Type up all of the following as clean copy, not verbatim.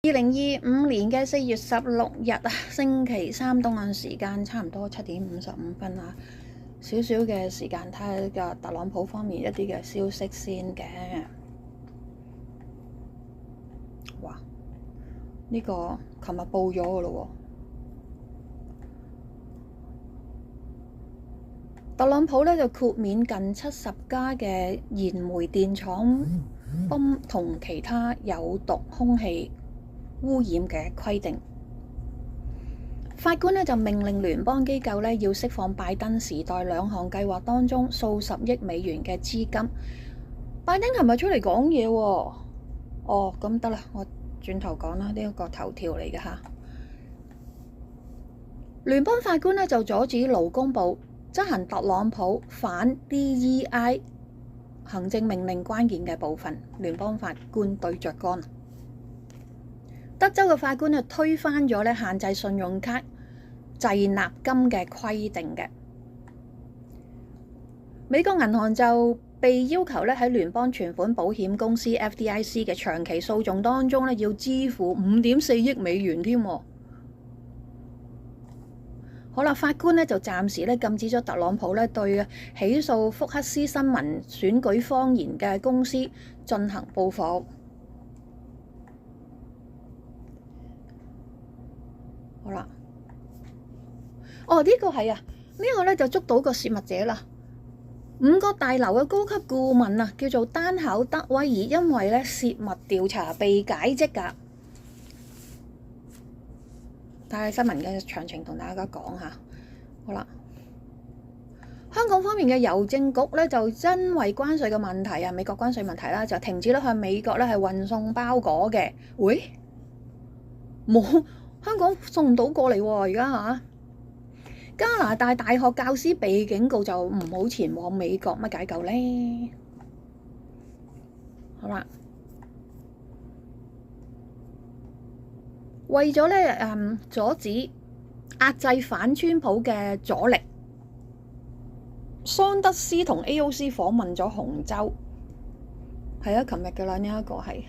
2025年嘅4月16日啊，星期三東岸時間差唔多7點55分啊，少少嘅時間睇下個特朗普方面一啲嘅消息先嘅。哇！呢個琴日報咗嘅咯喎，特朗普咧就豁免近70家嘅燃煤電廠泵同其他有毒空氣污染嘅規定。法官呢就命令聯邦機構呢要釋放拜登時代2項計劃當中數十億美元嘅資金。拜登琴日出嚟講嘢喎。哦，咁得啦，我轉頭講啦，呢一個頭條嚟嘅嚇。聯邦法官呢就阻止勞工部執行特朗普反 DEI 行政命令關鍵嘅部分。聯邦法官對着幹。德州嘅法官就推翻咗咧限制信用卡滯納金嘅規定嘅。美國銀行就被要求咧喺聯邦存款保險公司 FDIC 嘅長期訴訟當中咧要支付5.4億美元添。好啦，法官咧就暫時咧禁止咗特朗普咧對起訴福克斯新聞選舉謊言嘅公司進行報復。好啦，哦呢個係啊，呢個咧就捉到個泄密者啦。5個大樓嘅高級顧問啊，叫做丹考德威爾，因為咧泄密調查被解職㗎。睇下新聞嘅詳情同大家講下。好啦，香港方面嘅郵政局咧就因為關稅嘅問題啊，美國關稅問題啦，就停止咧向美國咧係運送包裹嘅。喂，冇。香港送唔到過嚟喎，而家嚇。加拿大大學教師被警告就唔好前往美國，乜解救呢？好啦，為咗咧阻止壓制反川普嘅阻力，桑德斯同 AOC 訪問咗洪州。係啊，琴日嘅啦，呢一個係。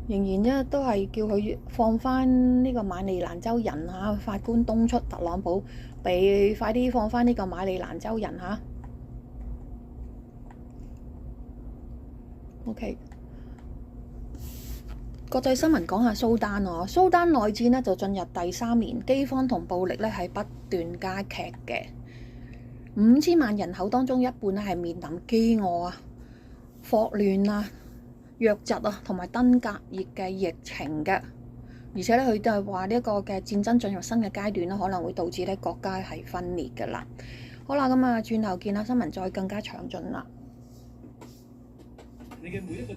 仍然咧都係叫佢放翻呢個馬里蘭州人嚇，法官敦促特朗普俾快啲放翻呢個馬里蘭州人嚇。OK， 國際新聞講下蘇丹喎，蘇丹內戰呢就進入第3年，饑荒同暴力咧係不斷加劇嘅。5000萬人口當中，一半咧係面臨饑餓啊、霍亂啊、瘧疾啊，同埋登革熱嘅疫情嘅，而且咧佢都係話呢一個嘅戰爭進入新嘅階段啦，可能會導致咧國家係分裂嘅啦。好啦，咁啊轉頭見啦，新聞再更加詳盡啦。你嘅每一個